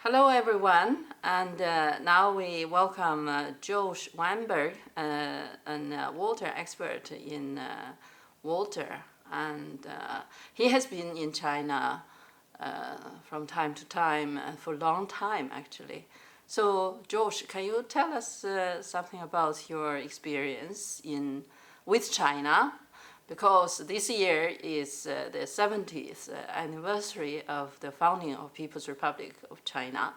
Hello everyone, and now we welcome Josh Weinberg, a water expert in water, and he has been in China from time to time for a long time actually. So Josh, can you tell us something about your experience with China? Because this year is the 70th anniversary of the founding of People's Republic of China.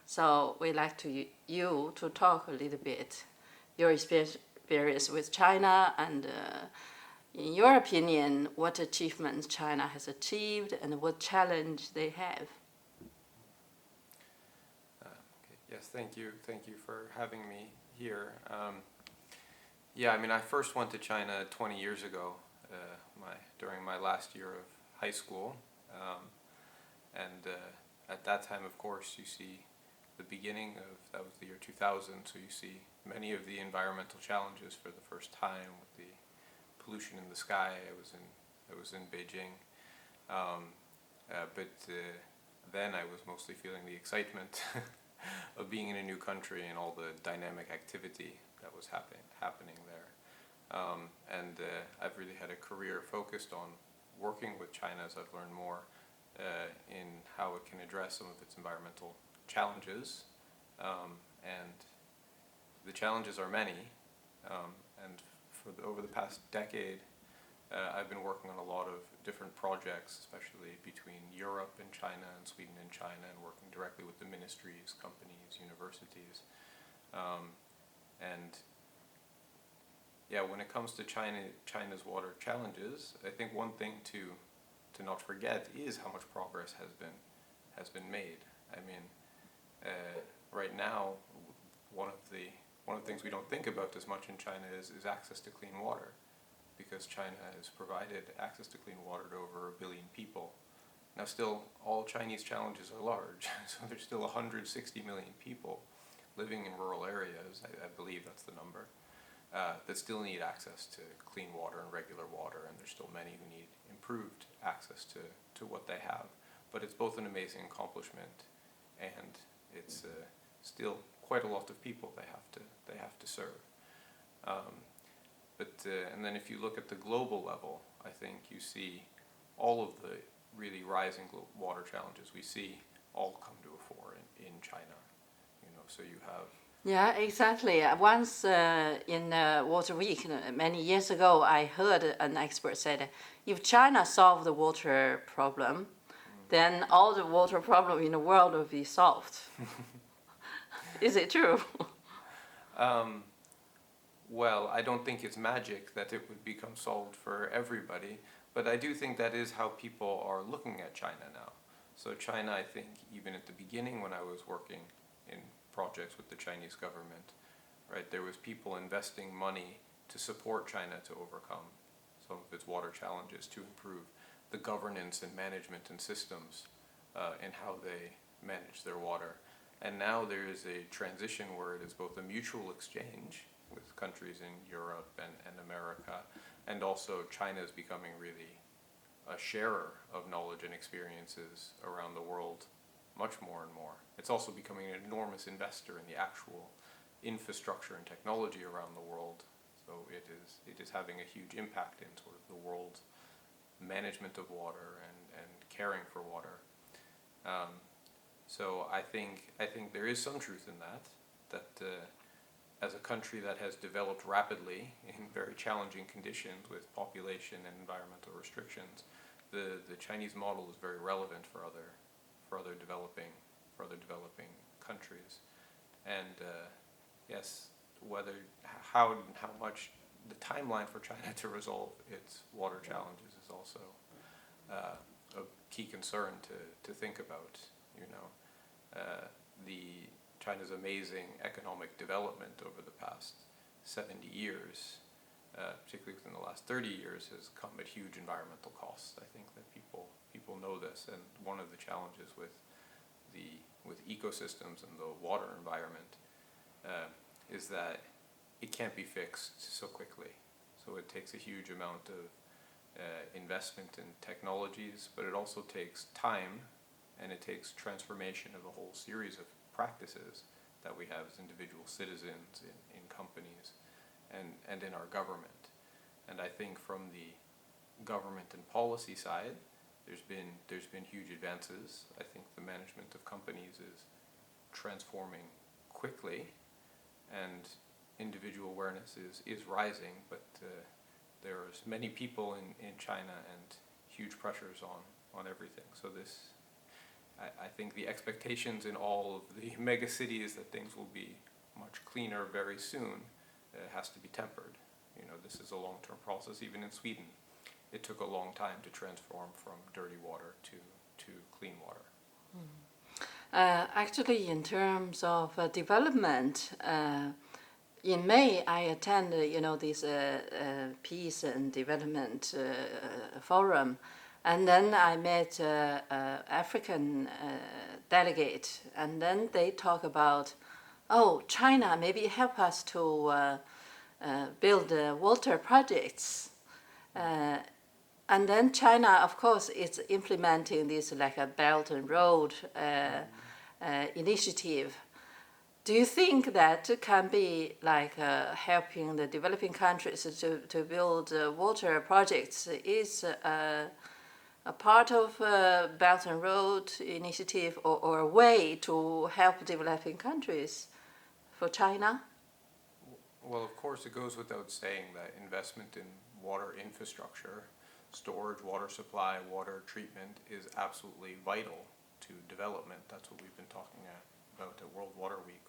So we'd like you to talk a little bit your experience with China and in your opinion, what achievements China has achieved and what challenge they have. Yes, thank you. Thank you for having me here. I first went to China 20 years ago, during my last year of high school, at that time, of course, you see the beginning of that was the year 2000. So you see many of the environmental challenges for the first time with the pollution in the sky. I was in Beijing, but then I was mostly feeling the excitement of being in a new country and all the dynamic activity that was happening there. I've really had a career focused on working with China as I've learned more in how it can address some of its environmental challenges. And the challenges are many. Over the past decade, I've been working on a lot of different projects, especially between Europe and China and Sweden and China, and working directly with the ministries, companies, universities. When it comes to China's water challenges, I think one thing to not forget is how much progress has been made. Right now, one of the things we don't think about as much in China is access to clean water, because China has provided access to clean water to over 1 billion people. Now, still, all Chinese challenges are large, so there's still 160 million people living in rural areas, I believe that's the number, that still need access to clean water and regular water, and there's still many who need improved access to what they have. But it's both an amazing accomplishment, and it's still quite a lot of people they have to serve. And then if you look at the global level, I think you see all of the really rising water challenges we see all come to a fore in China. So you have. Yeah, exactly. Once in Water Week many years ago, I heard an expert said, if China solved the water problem, then all the water problem in the world will be solved. Is it true? Well, I don't think it's magic that it would become solved for everybody, but I do think that is how people are looking at China now. So China, I think, even at the beginning when I was working in projects with the Chinese government, right, there was people investing money to support China to overcome some of its water challenges, to improve the governance and management and systems in how they manage their water. And now there is a transition where it is both a mutual exchange with countries in Europe and America, and also China is becoming really a sharer of knowledge and experiences around the world much more and more. It's also becoming an enormous investor in the actual infrastructure and technology around the world. So it is having a huge impact in sort of the world's management of water and caring for water. So I think there is some truth in that as a country that has developed rapidly in very challenging conditions with population and environmental restrictions, the Chinese model is very relevant for other developing countries. And yes, how much the timeline for China to resolve its water challenges is also a key concern to think about. China's amazing economic development over the past 70 years, particularly within the last 30 years, has come at huge environmental costs. I think that people know this, and one of the challenges with ecosystems and the water environment is that it can't be fixed so quickly. So it takes a huge amount of investment in technologies, but it also takes time and it takes transformation of a whole series of practices that we have as individual citizens in companies and in our government. And I think from the government and policy side, there's been huge advances. I think the management of companies is transforming quickly, and individual awareness is rising, but there's many people in China and huge pressures on everything. So I think the expectations in all of the mega cities that things will be much cleaner very soon has to be tempered. You know, this is a long-term process. Even in Sweden, it took a long time to transform from dirty water to clean water. Actually, in terms of development, in May I attended, this peace and development forum, and then I met African delegate, and then they talk about, China maybe help us to build water projects. And then China, of course, is implementing this like a Belt and Road initiative. Do you think that can be like helping the developing countries to build water projects is a part of Belt and Road initiative or a way to help developing countries for China? Well, of course, it goes without saying that investment in water infrastructure, storage, water supply, water treatment is absolutely vital to development. That's what we've been talking about at World Water Week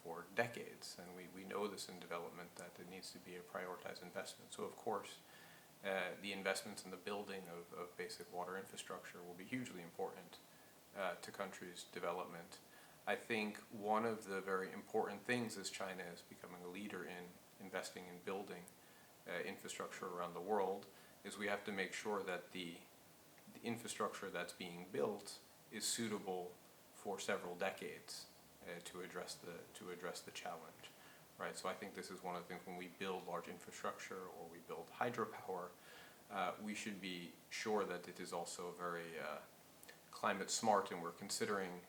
for decades, and we know this in development that it needs to be a prioritized investment. So of course, the investments in the building of basic water infrastructure will be hugely important to countries' development. I think one of the very important things as China is becoming a leader in investing in building infrastructure around the world is we have to make sure that the infrastructure that's being built is suitable for several decades to address the challenge, right? So I think this is one of the things when we build large infrastructure or we build hydropower, we should be sure that it is also very climate smart, and we're considering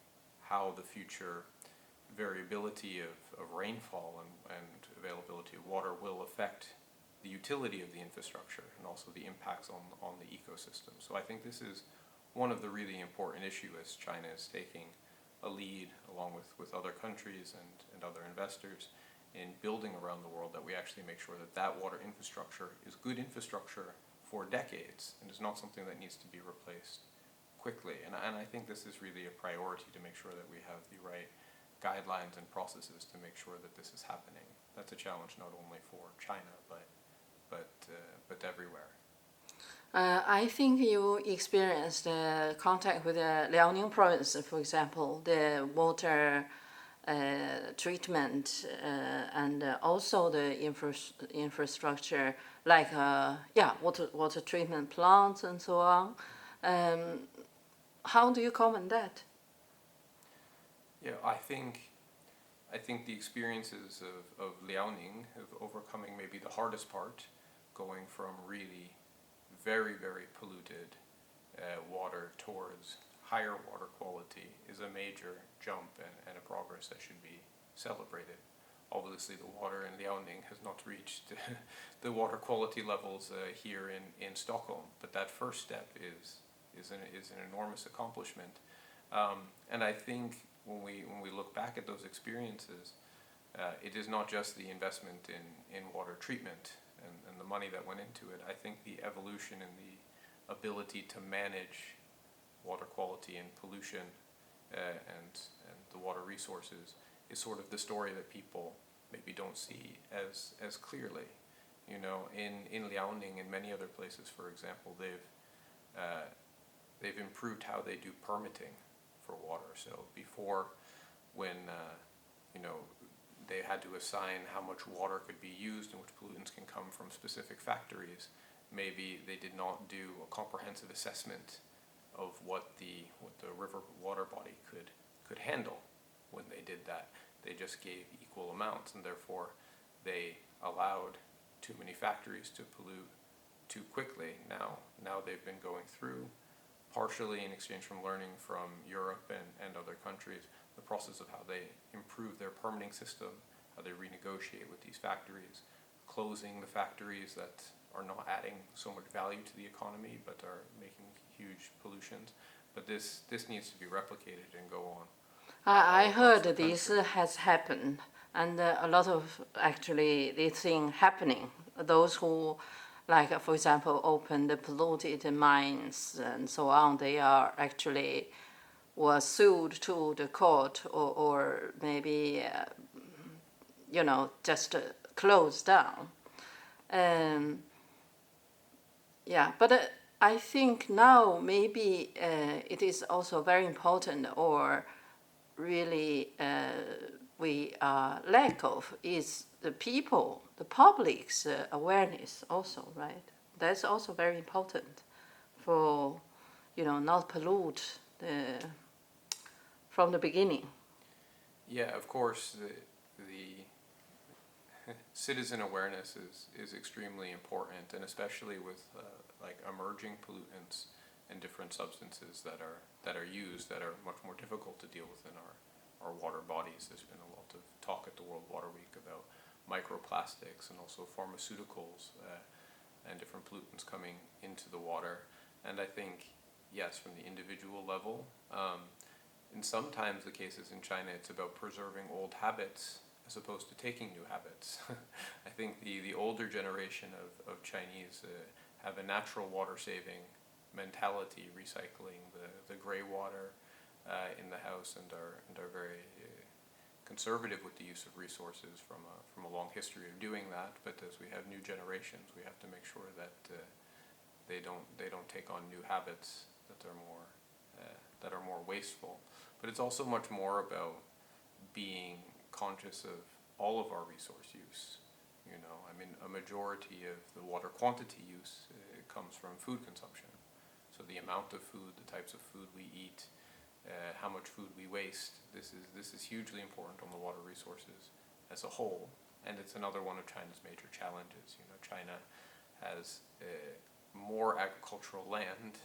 how the future variability of rainfall and availability of water will affect the utility of the infrastructure and also the impacts on the ecosystem. So I think this is one of the really important issues as China is taking a lead along with other countries and other investors in building around the world, that we actually make sure that water infrastructure is good infrastructure for decades and is not something that needs to be replaced quickly. And I think this is really a priority to make sure that we have the right guidelines and processes to make sure that this is happening. That's a challenge not only for China, but everywhere. I think you experienced contact with the Liaoning province, for example, the water treatment and also the infrastructure, like water treatment plants and so on. How do you comment that? Yeah, I think the experiences of Liaoning of overcoming maybe the hardest part, going from really very, very polluted water towards higher water quality, is a major jump and a progress that should be celebrated. Obviously, the water in Liaoning has not reached the water quality levels here in Stockholm, but that first step is an enormous accomplishment. And I think when we look back at those experiences, it is not just the investment in water treatment and the money that went into it. I think the evolution and the ability to manage water quality and pollution and the water resources is sort of the story that people maybe don't see as clearly. You know, in Liaoning and many other places, for example, they've improved how they do permitting for water. So before, when they had to assign how much water could be used and which pollutants can come from specific factories, maybe they did not do a comprehensive assessment of what the river water body could handle when they did that. They just gave equal amounts, and therefore they allowed too many factories to pollute too quickly. Now they've been going through partially in exchange from learning from Europe and other countries, the process of how they improve their permitting system, how they renegotiate with these factories, closing the factories that are not adding so much value to the economy but are making huge pollutions. But this needs to be replicated and go on. I heard this has happened, and a lot of actually this thing happening. Those who, like for example, open the polluted mines and so on, they are actually were sued to the court or maybe just closed down. But I think now maybe it is also very important, or really we lack of, is the people, the public's awareness also, right? That's also very important for, not pollute from the beginning. Yeah, of course, the citizen awareness is extremely important, and especially with like emerging pollutants and different substances that are used that are much more difficult to deal with in our water bodies. There's been a lot of talk at the World Water Week about microplastics and also pharmaceuticals and different pollutants coming into the water. And I think, yes, from the individual level, in sometimes the cases in China, it's about preserving old habits as opposed to taking new habits. I think the older generation of Chinese have a natural water-saving mentality, recycling the gray water in the house, and are very conservative with the use of resources from a long history of doing that. But as we have new generations, we have to make sure that they don't take on new habits that are more wasteful. But it's also much more about being conscious of all of our resource use. I mean, a majority of the water quantity use comes from food consumption. So the amount of food, the types of food we eat, how much food we waste, this is hugely important on the water resources as a whole. And it's another one of China's major challenges. China has more agricultural land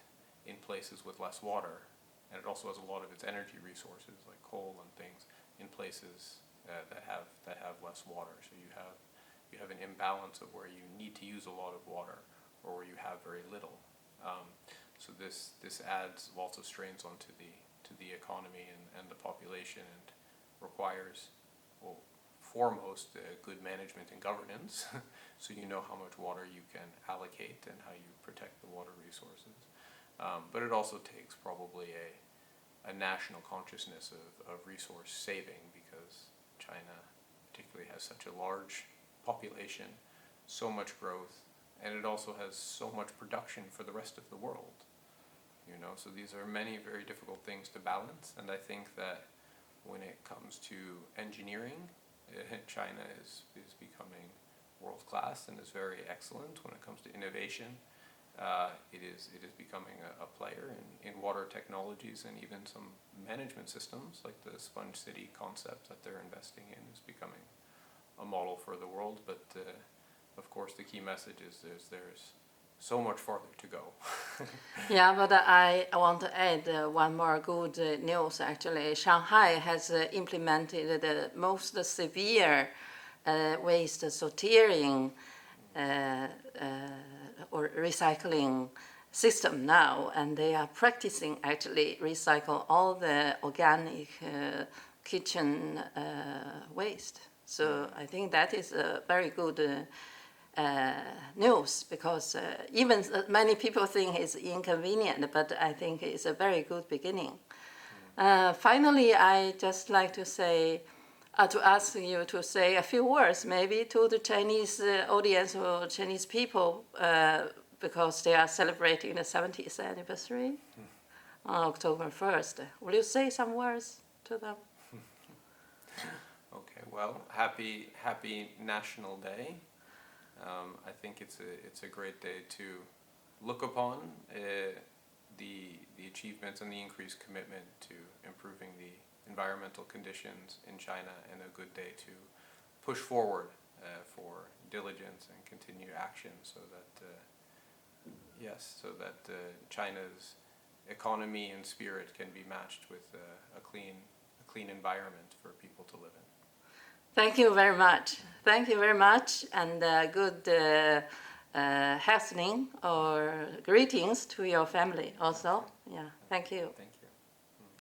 in places with less water, and it also has a lot of its energy resources like coal and things in places that have less water. So you have an imbalance of where you need to use a lot of water or where you have very little. So this adds lots of strains onto the economy and the population, and requires, well, foremost, good management and governance, so you know how much water you can allocate and how you protect the water resources. But it also takes probably a national consciousness of resource saving, because China particularly has such a large population, so much growth, and it also has so much production for the rest of the world. So these are many very difficult things to balance, and I think that when it comes to engineering, China is becoming world class and is very excellent. When it comes to innovation, it is becoming a player in water technologies, and even some management systems like the sponge city concept that they're investing in is becoming a model for the world. But of course, the key message is there's so much farther to go. Yeah, but I want to add one more good news. Actually, Shanghai has implemented the most severe waste sorting or recycling system now, and they are practicing actually recycle all the organic kitchen waste. So I think that is a very good news, because even many people think it's inconvenient, but I think it's a very good beginning. Finally, I just like to say, to ask you to say a few words maybe to the Chinese audience or Chinese people, because they are celebrating the 70th anniversary on October 1st. Will you say some words to them? Okay, well, happy National Day. I think it's a great day to look upon the achievements and the increased commitment to improving the environmental conditions in China, and a good day to push forward for diligence and continued action, so that China's economy and spirit can be matched with a clean environment for people to live in. Thank you very much. Thank you very much, and good hastening or greetings to your family also. Yeah, thank you. Thank you.